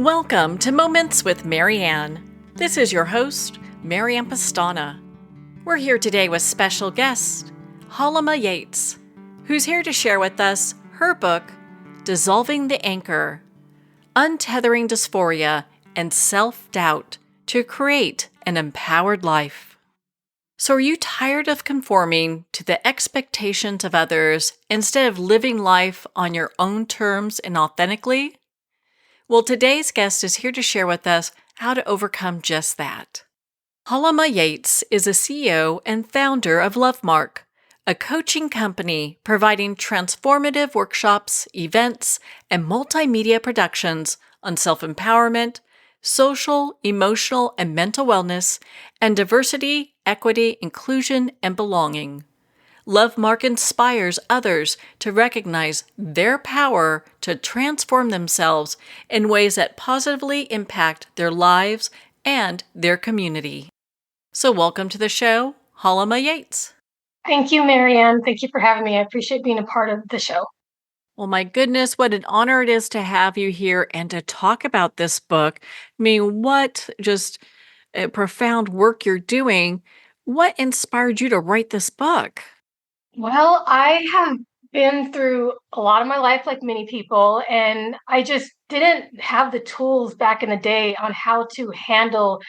Welcome to Moments with Marianne. This is your host, Marianne Pastana. We're here today with special guest, Hailima Yates, who's here to share with us her book, Dissolving the Anchor, Untethering Dysphoria and Self-Doubt to Create an Empowered Life. So are you tired of conforming to the expectations of others instead of living life on your own terms and authentically? Well, today's guest is here to share with us how to overcome just that. Hailima Yates is a CEO and founder of Lovemark, a coaching company providing transformative workshops, events, and multimedia productions on self-empowerment, social, emotional, and mental wellness, and diversity, equity, inclusion, and belonging. Lovemark inspires others to recognize their power to transform themselves in ways that positively impact their lives and their community. So welcome to the show, Hailima Yates. Thank you, Marianne. Thank you for having me. I appreciate being a part of the show. Well, my goodness, what an honor it is to have you here and to talk about this book. I mean, what just profound work you're doing. What inspired you to write this book? Well, I have been through a lot of my life, like many people, and I just didn't have the tools back in the day on how to handle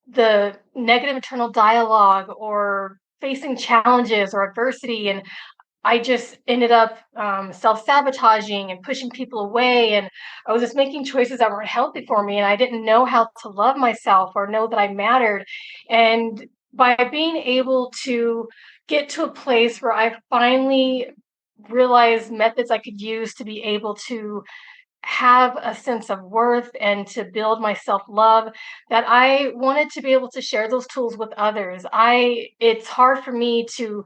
the negative internal dialogue or facing challenges or adversity. And I just ended up self-sabotaging and pushing people away. And I was just making choices that weren't healthy for me. And I didn't know how to love myself or know that I mattered. And by being able to get to a place where I finally realized methods I could use to be able to have a sense of worth and to build my self-love, that I wanted to be able to share those tools with others. It's hard for me to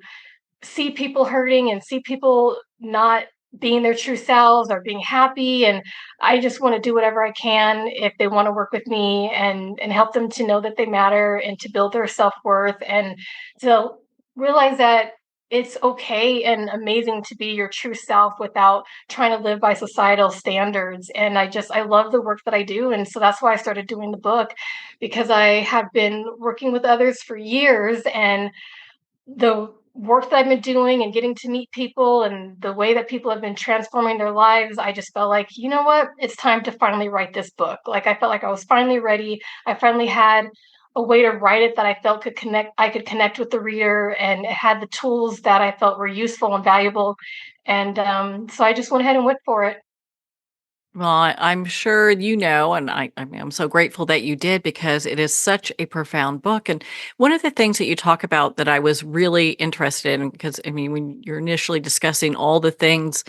see people hurting and see people not being their true selves or being happy, and I just want to do whatever I can if they want to work with me and help them to know that they matter and to build their self-worth and to realize that it's okay and amazing to be your true self without trying to live by societal standards. And I love the work that I do, and so that's why I started doing the book, because I have been working with others for years, and the work that I've been doing and getting to meet people and the way that people have been transforming their lives, I just felt like, you know what? It's time to finally write this book. Like I felt like I was finally ready. I finally had a way to write it that I could connect with the reader, and it had the tools that I felt were useful and valuable. And so I just went ahead and went for it. Well, I'm sure you know, and I mean, I'm so grateful that you did because it is such a profound book. And one of the things that you talk about that I was really interested in, because I mean, when you're initially discussing all the things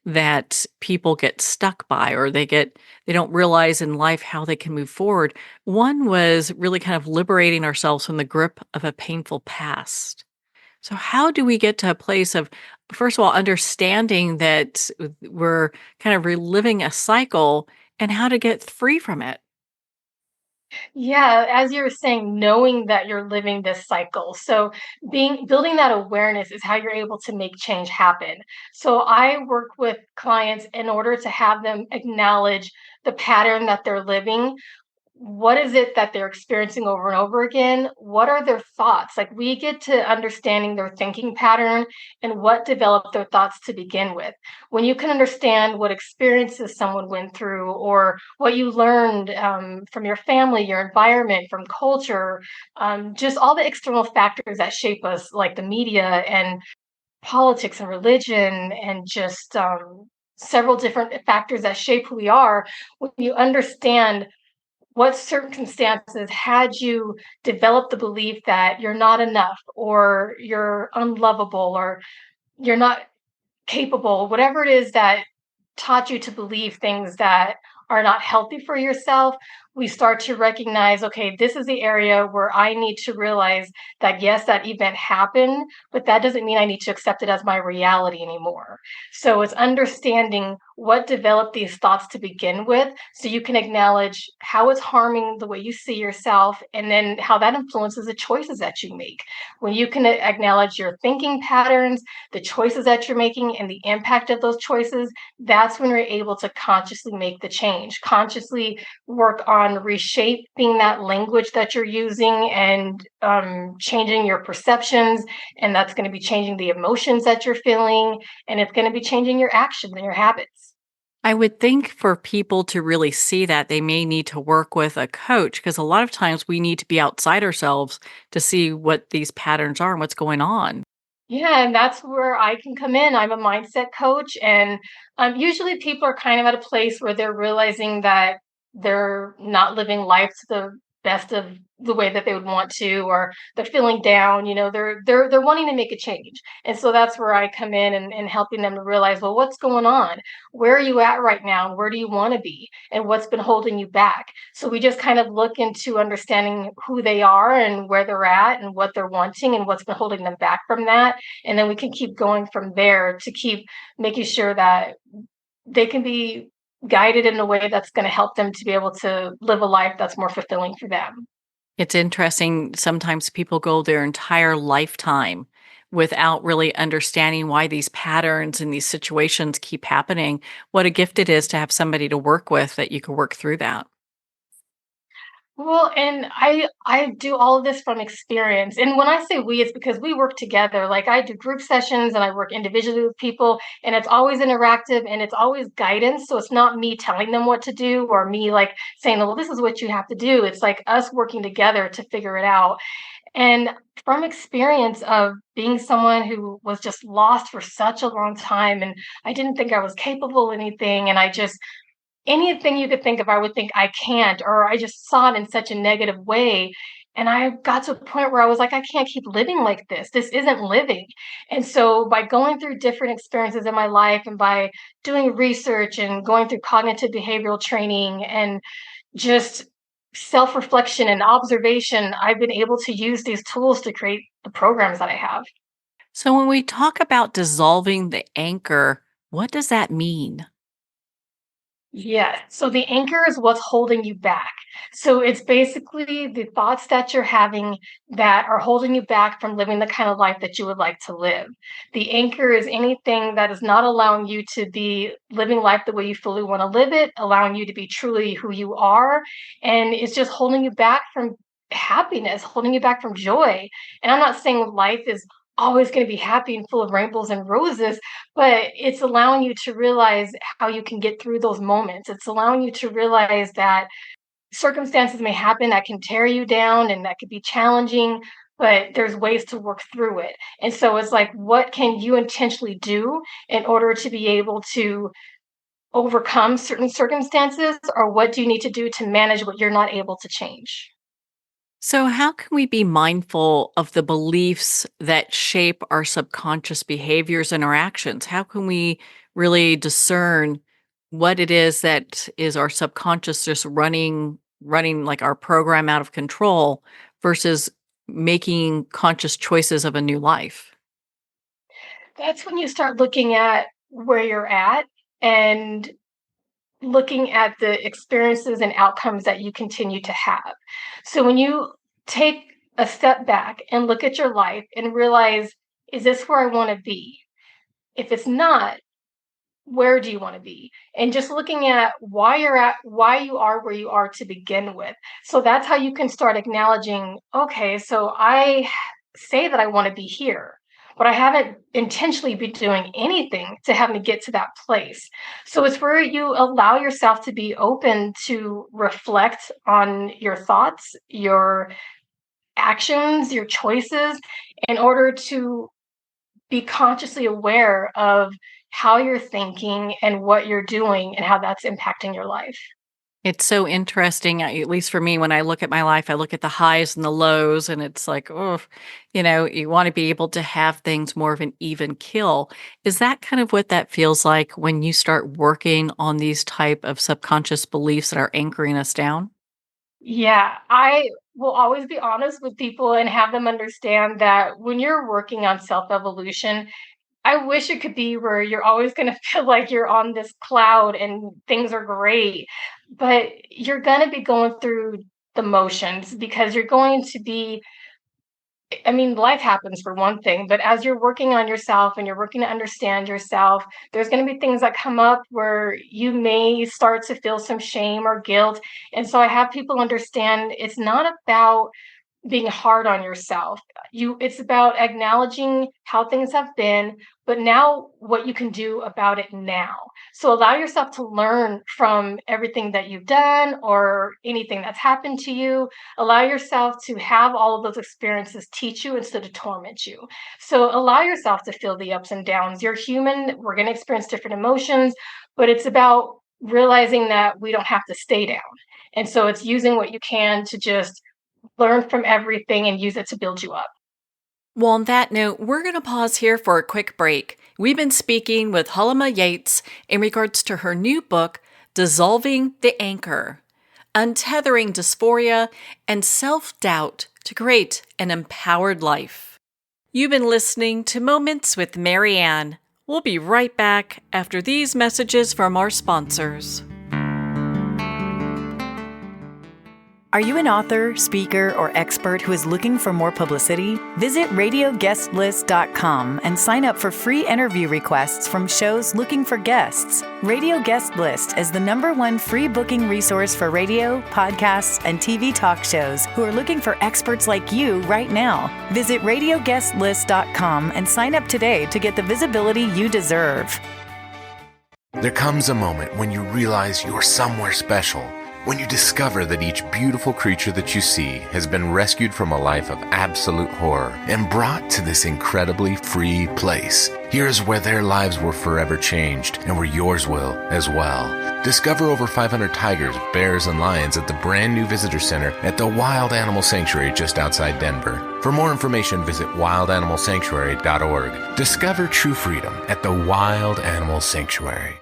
that people get stuck by or they don't realize in life how they can move forward, one was really kind of liberating ourselves from the grip of a painful past. So how do we get to a place of, first of all, understanding that we're kind of reliving a cycle and how to get free from it? Yeah, as you were saying, knowing that you're living this cycle. So building that awareness is how you're able to make change happen. So I work with clients in order to have them acknowledge the pattern that they're living. What is it that they're experiencing over and over again? What are their thoughts? Like, we get to understanding their thinking pattern and what developed their thoughts to begin with. When you can understand what experiences someone went through or what you learned from your family, your environment, from culture, just all the external factors that shape us, like the media and politics and religion, and just several different factors that shape who we are. When you understand what circumstances had you develop the belief that you're not enough or you're unlovable or you're not capable, whatever it is that taught you to believe things that are not healthy for yourself, we start to recognize, okay, this is the area where I need to realize that, yes, that event happened, but that doesn't mean I need to accept it as my reality anymore. So it's understanding what developed these thoughts to begin with, so you can acknowledge how it's harming the way you see yourself, and then how that influences the choices that you make. When you can acknowledge your thinking patterns, the choices that you're making, and the impact of those choices, that's when you're able to consciously make the change, consciously work on reshaping that language that you're using, and changing your perceptions. And that's going to be changing the emotions that you're feeling, and it's going to be changing your actions and your habits. I would think for people to really see that, they may need to work with a coach because a lot of times we need to be outside ourselves to see what these patterns are and what's going on. Yeah, and that's where I can come in. I'm a mindset coach, and usually people are kind of at a place where they're realizing that they're not living life to the best of the way that they would want to, or they're feeling down. They're wanting to make a change, and so that's where I come in, and helping them to realize, well, what's going on? Where are you at right now? And where do you want to be? And what's been holding you back? So we just kind of look into understanding who they are and where they're at and what they're wanting and what's been holding them back from that, and then we can keep going from there to keep making sure that they can be guided in a way that's going to help them to be able to live a life that's more fulfilling for them. It's interesting. Sometimes people go their entire lifetime without really understanding why these patterns and these situations keep happening. What a gift it is to have somebody to work with that you can work through that. Well, and I do all of this from experience. And when I say we, it's because we work together. Like, I do group sessions and I work individually with people, and it's always interactive and it's always guidance. So it's not me telling them what to do, or me like saying, well, this is what you have to do. It's like us working together to figure it out. And from experience of being someone who was just lost for such a long time, and I didn't think I was capable of anything, and I just, anything you could think of, I would think I can't, or I just saw it in such a negative way. And I got to a point where I was like, I can't keep living like this. This isn't living. And so, by going through different experiences in my life, and by doing research and going through cognitive behavioral training, and just self reflection and observation, I've been able to use these tools to create the programs that I have. So, when we talk about dissolving the anchor, what does that mean? Yeah. So the anchor is what's holding you back. So it's basically the thoughts that you're having that are holding you back from living the kind of life that you would like to live. The anchor is anything that is not allowing you to be living life the way you fully want to live it, allowing you to be truly who you are. And it's just holding you back from happiness, holding you back from joy. And I'm not saying life is always going to be happy and full of rainbows and roses, but it's allowing you to realize how you can get through those moments. It's allowing you to realize that circumstances may happen that can tear you down and that could be challenging, but there's ways to work through it. And so it's like, what can you intentionally do in order to be able to overcome certain circumstances, or what do you need to do to manage what you're not able to change? So, how can we be mindful of the beliefs that shape our subconscious behaviors and our actions? How can we really discern what it is that is our subconscious just running like our program out of control versus making conscious choices of a new life? That's when you start looking at where you're at, and looking at the experiences and outcomes that you continue to have. So when you take a step back and look at your life and realize, is this where I want to be? If it's not, where do you want to be? And just looking at why you are where you are to begin with. So that's how you can start acknowledging, okay, so I say that I want to be here, but I haven't intentionally been doing anything to have me get to that place. So it's where you allow yourself to be open to reflect on your thoughts, your actions, your choices, in order to be consciously aware of how you're thinking and what you're doing and how that's impacting your life. It's so interesting, at least for me, when I look at my life, I look at the highs and the lows, and it's like, oh, you want to be able to have things more of an even kill. Is that kind of what that feels like when you start working on these type of subconscious beliefs that are anchoring us down? Yeah, I will always be honest with people and have them understand that when you're working on self-evolution, I wish it could be where you're always gonna feel like you're on this cloud and things are great, but you're gonna be going through the motions because you're going to be I mean, life happens for one thing, but as you're working on yourself and you're working to understand yourself, there's going to be things that come up where you may start to feel some shame or guilt. And so I have people understand it's not about being hard on yourself. It's about acknowledging how things have been, but now what you can do about it now. So allow yourself to learn from everything that you've done or anything that's happened to you. Allow yourself to have all of those experiences teach you instead of torment you. So allow yourself to feel the ups and downs. You're human. We're going to experience different emotions, but it's about realizing that we don't have to stay down. And so it's using what you can to just learn from everything and use it to build you up. Well, on that note, we're going to pause here for a quick break. We've been speaking with Hailima Yates in regards to her new book, Dissolving the Anchor, Untethering Dysphoria and Self-Doubt to Create an Empowered Life. You've been listening to Moments with Marianne. We'll be right back after these messages from our sponsors. Are you an author, speaker, or expert who is looking for more publicity? Visit radioguestlist.com and sign up for free interview requests from shows looking for guests. Radio Guest List is the #1 free booking resource for radio, podcasts, and TV talk shows who are looking for experts like you right now. Visit radioguestlist.com and sign up today to get the visibility you deserve. There comes a moment when you realize you're somewhere special. When you discover that each beautiful creature that you see has been rescued from a life of absolute horror and brought to this incredibly free place. Here's where their lives were forever changed and where yours will as well. Discover over 500 tigers, bears, and lions at the brand new visitor center at the Wild Animal Sanctuary just outside Denver. For more information, visit wildanimalsanctuary.org. Discover true freedom at the Wild Animal Sanctuary.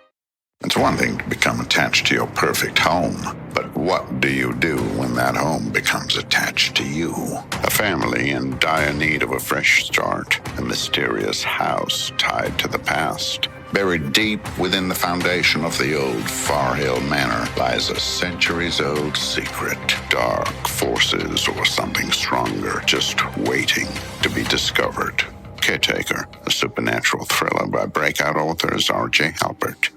It's one thing to become attached to your perfect home, but what do you do when that home becomes attached to you? A family in dire need of a fresh start, a mysterious house tied to the past. Buried deep within the foundation of the old Far Hill Manor lies a centuries-old secret. Dark forces or something stronger just waiting to be discovered. Caretaker, a supernatural thriller by breakout authors R.J. Halpert.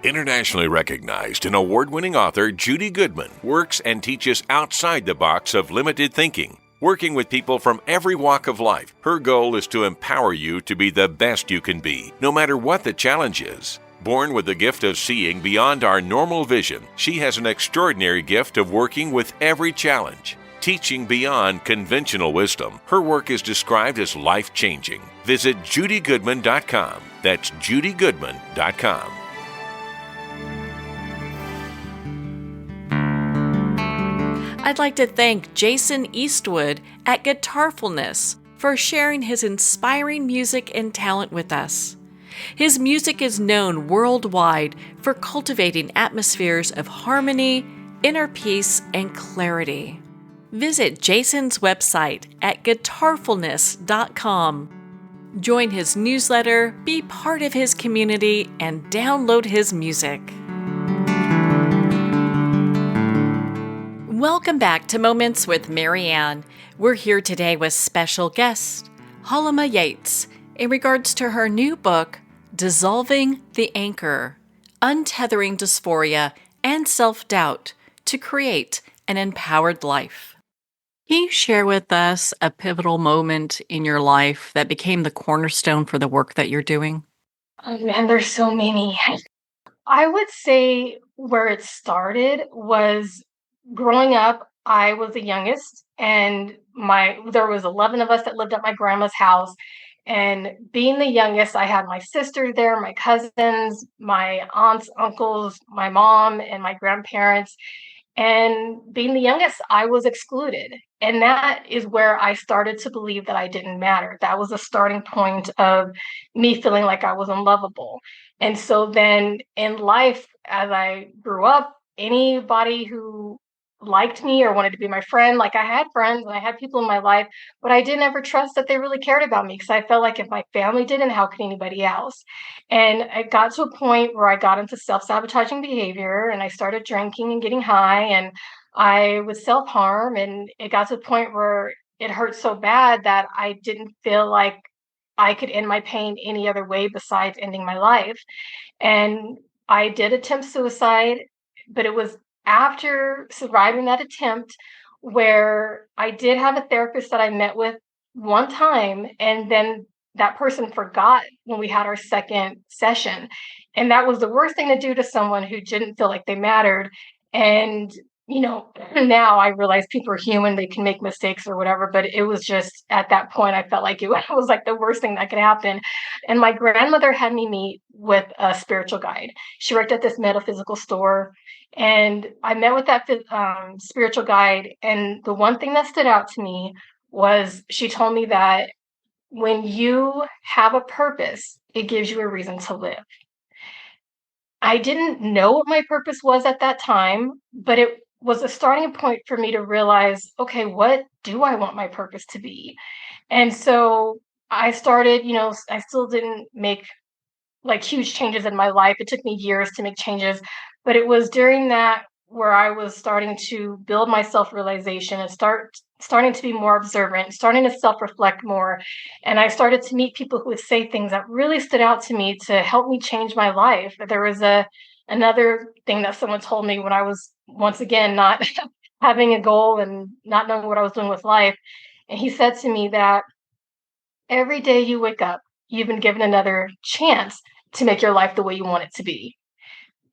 Internationally recognized and award-winning author Judy Goodman works and teaches outside the box of limited thinking. Working with people from every walk of life, her goal is to empower you to be the best you can be, no matter what the challenge is. Born with the gift of seeing beyond our normal vision, she has an extraordinary gift of working with every challenge. Teaching beyond conventional wisdom, her work is described as life-changing. Visit judygoodman.com. That's judygoodman.com. I'd like to thank Jason Eastwood at Guitarfulness for sharing his inspiring music and talent with us. His music is known worldwide for cultivating atmospheres of harmony, inner peace, and clarity. Visit Jason's website at guitarfulness.com. Join his newsletter, be part of his community, and download his music. Welcome back to Moments with Marianne. We're here today with special guest, Hailima Yates, in regards to her new book, Dissolving the Anchor, Untethering Dysphoria and Self-Doubt to Create an Empowered Life. Can you share with us a pivotal moment in your life that became the cornerstone for the work that you're doing? Oh man, there's so many. I would say where it started was growing up. I was the youngest, and there was 11 of us that lived at my grandma's house. And being the youngest, I had my sister there, my cousins, my aunts, uncles, my mom, and my grandparents. And being the youngest, I was excluded. And that is where I started to believe that I didn't matter. That was a starting point of me feeling like I was unlovable. And so then in life, as I grew up, anybody who liked me or wanted to be my friend. Like, I had friends and I had people in my life, but I didn't ever trust that they really cared about me because I felt like if my family didn't, how could anybody else? And it got to a point where I got into self-sabotaging behavior and I started drinking and getting high, and I would self-harm, and it got to the point where it hurt so bad that I didn't feel like I could end my pain any other way besides ending my life. And I did attempt suicide, but it was after surviving that attempt where I did have a therapist that I met with one time, and then that person forgot when we had our second session. And that was the worst thing to do to someone who didn't feel like they mattered. And, now I realize people are human, they can make mistakes or whatever, but it was just at that point, I felt like it was like the worst thing that could happen. And my grandmother had me meet with a spiritual guide. She worked at this metaphysical store, and I met with that spiritual guide. And the one thing that stood out to me was she told me that when you have a purpose, it gives you a reason to live. I didn't know what my purpose was at that time, but it was a starting point for me to realize, okay, what do I want my purpose to be? And so I started, I still didn't make like huge changes in my life. It took me years to make changes, but it was during that where I was starting to build my self-realization and starting to be more observant, starting to self-reflect more. And I started to meet people who would say things that really stood out to me to help me change my life. There was another thing that someone told me when I was once again not having a goal and not knowing what I was doing with life. And he said to me that every day you wake up, you've been given another chance to make your life the way you want it to be.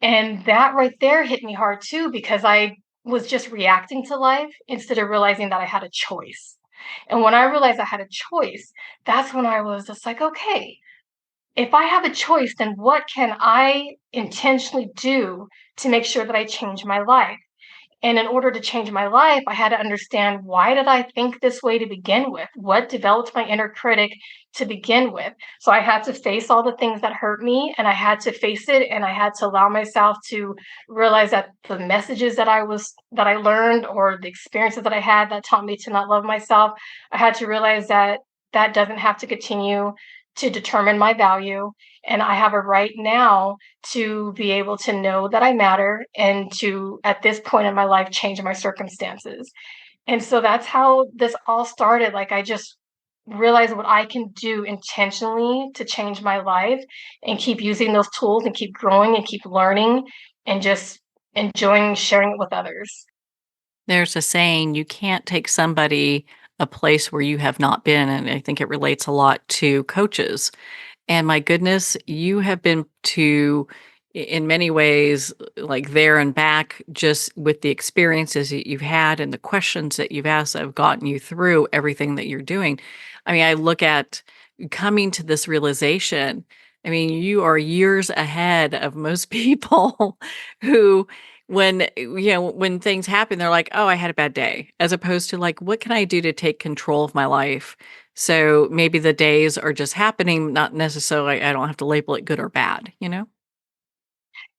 And that right there hit me hard too, because I was just reacting to life instead of realizing that I had a choice. And when I realized I had a choice, that's when I was just like, okay, if I have a choice, then what can I intentionally do to make sure that I change my life? And in order to change my life, I had to understand, why did I think this way to begin with? What developed my inner critic to begin with? So I had to face all the things that hurt me, and I had to face it, and I had to allow myself to realize that the messages that I learned, or the experiences that I had that taught me to not love myself, I had to realize that that doesn't have to continue to determine my value. And I have a right now to be able to know that I matter, and to, at this point in my life, change my circumstances. And so that's how this all started. Like, I just realized what I can do intentionally to change my life, and keep using those tools and keep growing and keep learning and just enjoying sharing it with others. There's a saying, you can't take somebody a place where you have not been. And I think it relates a lot to coaches. And my goodness, you have been to, in many ways, like there and back, just with the experiences that you've had and the questions that you've asked that have gotten you through everything that you're doing. I mean, I look at coming to this realization. I mean, you are years ahead of most people who, when things happen, they're like, oh, I had a bad day, as opposed to like, what can I do to take control of my life? So maybe the days are just happening, not necessarily, I don't have to label it good or bad, you know?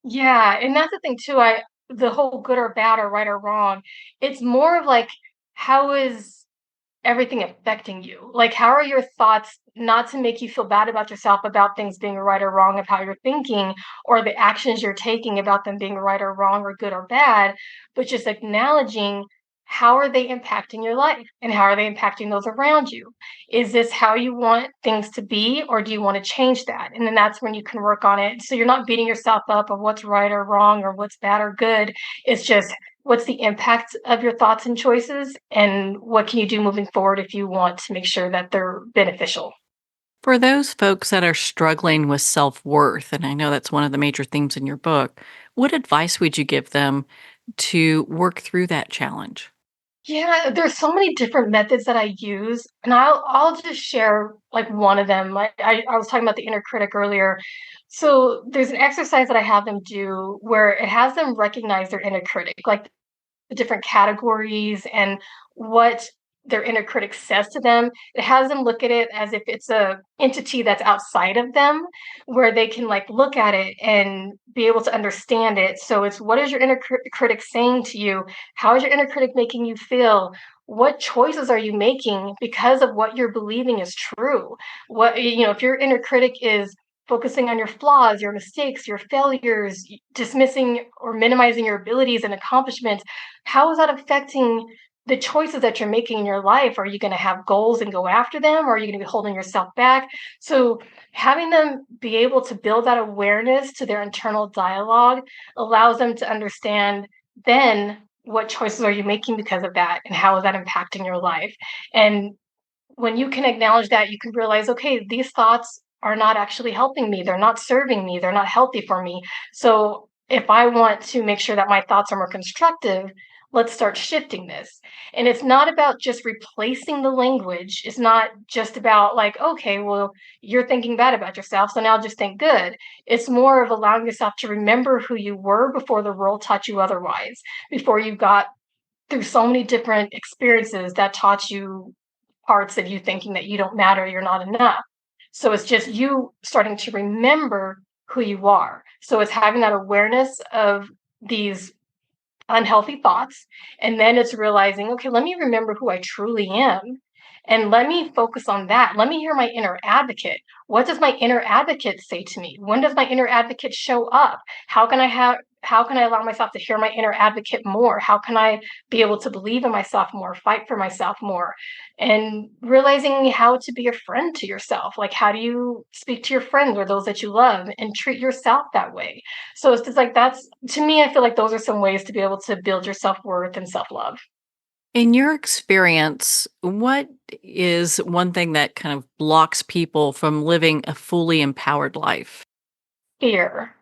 Yeah, and that's the thing too. I The whole good or bad or right or wrong, it's more of like, how is everything affecting you? Like, how are your thoughts, not to make you feel bad about yourself about things being right or wrong of how you're thinking, or the actions you're taking about them being right or wrong or good or bad, but just acknowledging, how are they impacting your life and how are they impacting those around you? Is this how you want things to be, or do you want to change that? And then that's when you can work on it. So you're not beating yourself up of what's right or wrong or what's bad or good. It's just, what's the impact of your thoughts and choices, and what can you do moving forward if you want to make sure that they're beneficial? For those folks that are struggling with self worth, and I know that's one of the major themes in your book, what advice would you give them to work through that challenge? Yeah, there's so many different methods that I use, and I'll just share like one of them. Like, I was talking about the inner critic earlier. So there's an exercise that I have them do where it has them recognize their inner critic, like the different categories and what their inner critic says to them. It has them look at it as if it's a entity that's outside of them, where they can like look at it and be able to understand it. So it's, what is your inner critic saying to you? How is your inner critic making you feel? What choices are you making because of what you're believing is true? What, if your inner critic is focusing on your flaws, your mistakes, your failures, dismissing or minimizing your abilities and accomplishments, how is that affecting the choices that you're making in your life? Are you going to have goals and go after them? Or are you going to be holding yourself back? So having them be able to build that awareness to their internal dialogue allows them to understand then what choices are you making because of that, and how is that impacting your life. And when you can acknowledge that, you can realize, okay, these thoughts are not actually helping me. They're not serving me. They're not healthy for me. So if I want to make sure that my thoughts are more constructive, let's start shifting this. And it's not about just replacing the language. It's not just about like, okay, well, you're thinking bad about yourself, so now just think good. It's more of allowing yourself to remember who you were before the world taught you otherwise, before you got through so many different experiences that taught you parts of you thinking that you don't matter, you're not enough. So it's just you starting to remember who you are. So it's having that awareness of these unhealthy thoughts. And then it's realizing, okay, let me remember who I truly am. And let me focus on that. Let me hear my inner advocate. What does my inner advocate say to me? When does my inner advocate show up? How can I allow myself to hear my inner advocate more? How can I be able to believe in myself more, fight for myself more? And realizing how to be a friend to yourself. Like, how do you speak to your friends or those that you love and treat yourself that way? So it's just like, that's, to me, I feel like those are some ways to be able to build your self-worth and self-love. In your experience, what is one thing that kind of blocks people from living a fully empowered life? Fear.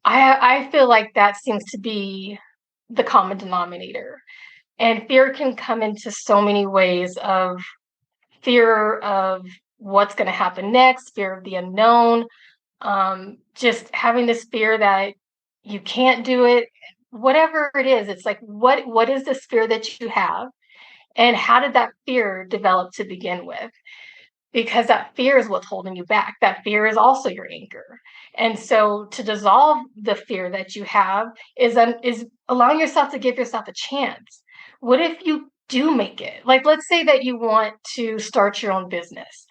I feel like that seems to be the common denominator. And fear can come into so many ways, of fear of what's going to happen next, fear of the unknown, just having this fear that you can't do it. Whatever it is, it's like, what is this fear that you have? And how did that fear develop to begin with? Because that fear is what's holding you back. That fear is also your anchor. And so to dissolve the fear that you have is allowing yourself to give yourself a chance. What if you do make it? Like, let's say that you want to start your own business.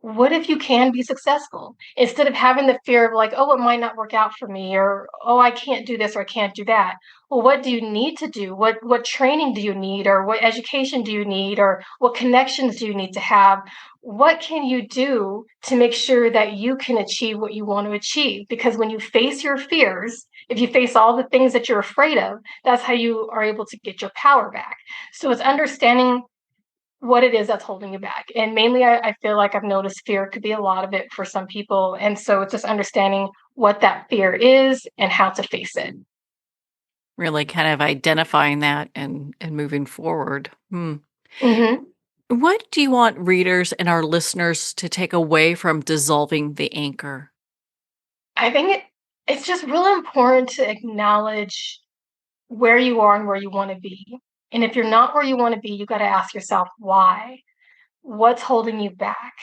What if you can be successful, instead of having the fear of like, oh, it might not work out for me, or oh, I can't do this or I can't do that? Well, what do you need to do? What training do you need, or what education do you need, or what connections do you need to have? What can you do to make sure that you can achieve what you want to achieve? Because when you face your fears, if you face all the things that you're afraid of, that's how you are able to get your power back. So it's understanding what it is that's holding you back. And mainly, I feel like I've noticed fear could be a lot of it for some people. And so it's just understanding what that fear is and how to face it. Really kind of identifying that and moving forward. Hmm. What do you want readers and our listeners to take away from dissolving the anchor? I think it's just really important to acknowledge where you are and where you want to be. And if you're not where you want to be, you got to ask yourself why. What's holding you back?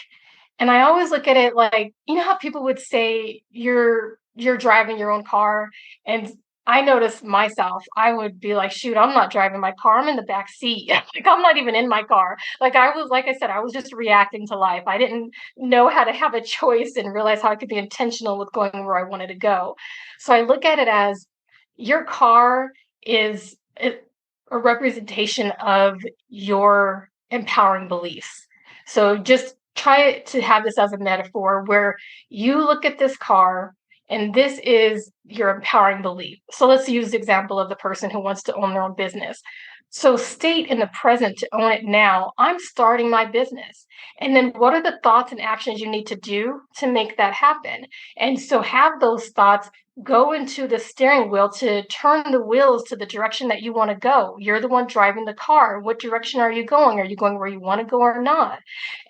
And I always look at it like, how people would say you're driving your own car, and I notice myself, I would be like, shoot, I'm not driving my car. I'm in the back seat. Like, I'm not even in my car. Like I said, I was just reacting to life. I didn't know how to have a choice and realize how I could be intentional with going where I wanted to go. So I look at it as, your car is a representation of your empowering beliefs. So just try to have this as a metaphor where you look at this car and this is your empowering belief. So let's use the example of the person who wants to own their own business. So state in the present to own it now, I'm starting my business. And then what are the thoughts and actions you need to do to make that happen? And so have those thoughts go into the steering wheel to turn the wheels to the direction that you want to go. You're the one driving the car. What direction are you going? Are you going where you want to go or not?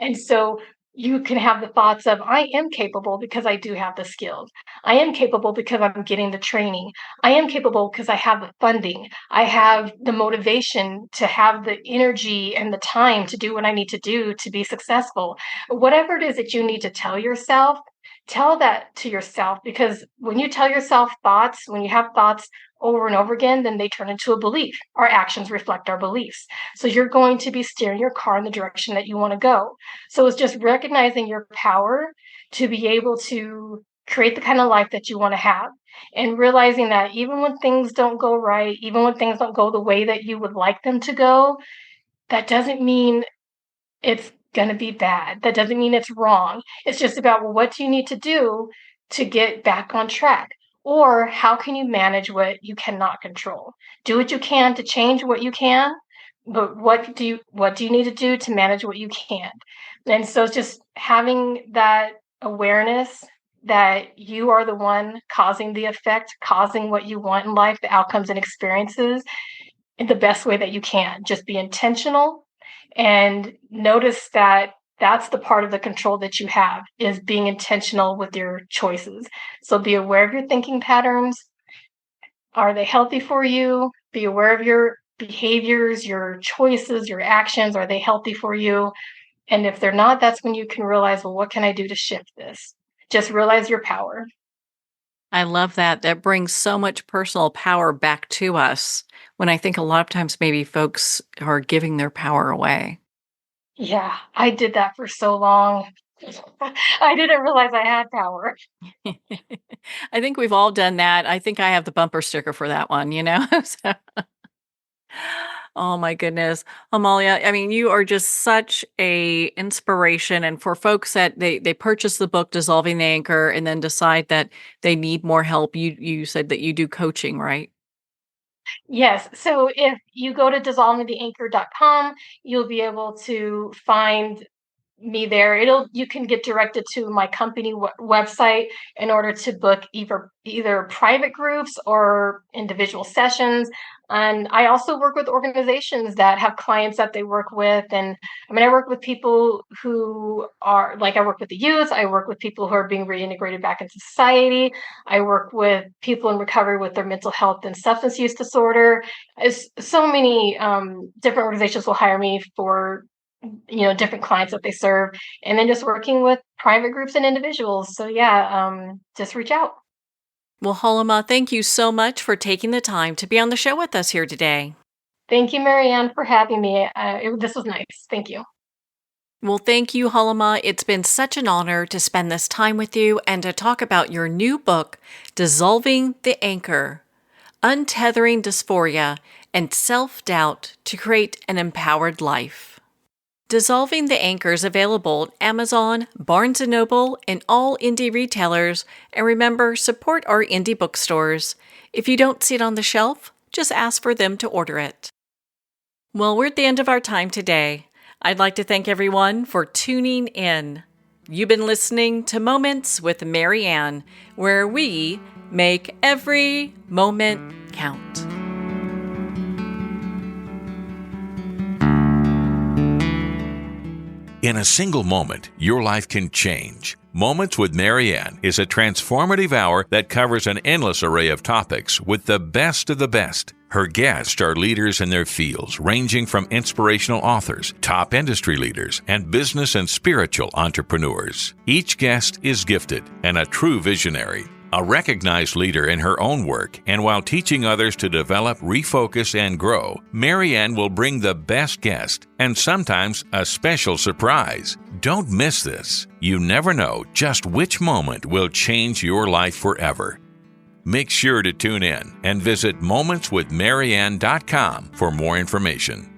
And so you can have the thoughts of, I am capable because I do have the skills. I am capable because I'm getting the training. I am capable because I have the funding. I have the motivation to have the energy and the time to do what I need to do to be successful. Whatever it is that you need to tell yourself, tell that to yourself, because when you tell yourself thoughts, when you have thoughts over and over again, then they turn into a belief. Our actions reflect our beliefs. So you're going to be steering your car in the direction that you want to go. So it's just recognizing your power to be able to create the kind of life that you want to have, and realizing that even when things don't go right, even when things don't go the way that you would like them to go, that doesn't mean it's going to be bad. That doesn't mean it's wrong. It's just about, well, what do you need to do to get back on track? Or how can you manage what you cannot control? Do what you can to change what you can, but what do you need to do to manage what you can't? And so it's just having that awareness that you are the one causing the effect, causing what you want in life, the outcomes and experiences, in the best way that you can. Just be intentional and notice that that's the part of the control that you have, is being intentional with your choices. So be aware of your thinking patterns. Are they healthy for you? Be aware of your behaviors, your choices, your actions. Are they healthy for you? And if they're not, that's when you can realize, well, what can I do to shift this? Just realize your power. I love that. That brings so much personal power back to us when I think a lot of times maybe folks are giving their power away. Yeah, I did that for so long. I didn't realize I had power. I think we've all done that. I think I have the bumper sticker for that one, you know? So, oh my goodness. Amalia, I mean, you are just such a inspiration. And for folks that they purchase the book Dissolving the Anchor and then decide that they need more help, you said that you do coaching, right? Yes. So if you go to dissolvingtheanchor.com, you'll be able to find me there. You can get directed to my company website in order to book either private groups or individual sessions. And I also work with organizations that have clients that they work with. And I mean, I work with people who are like, I work with the youth. I work with people who are being reintegrated back into society. I work with people in recovery with their mental health and substance use disorder. So many different organizations will hire me for different clients that they serve, and then just working with private groups and individuals. So yeah, just reach out. Well, Hailima, thank you so much for taking the time to be on the show with us here today. Thank you, Marianne, for having me. This was nice. Thank you. Well, thank you, Hailima. It's been such an honor to spend this time with you and to talk about your new book, Dissolving the Anchor, Untethering Dysphoria and Self-Doubt to Create an Empowered Life. Dissolving the Anchor is available at Amazon, Barnes & Noble, and all indie retailers. And remember, support our indie bookstores. If you don't see it on the shelf, just ask for them to order it. Well, we're at the end of our time today. I'd like to thank everyone for tuning in. You've been listening to Moments with Marianne, where we make every moment count. In a single moment, your life can change. Moments with Marianne is a transformative hour that covers an endless array of topics with the best of the best. Her guests are leaders in their fields, ranging from inspirational authors, top industry leaders, and business and spiritual entrepreneurs. Each guest is gifted and a true visionary, a recognized leader in her own work, and while teaching others to develop, refocus, and grow, Marianne will bring the best guest and sometimes a special surprise. Don't miss this. You never know just which moment will change your life forever. Make sure to tune in and visit momentswithmarianne.com for more information.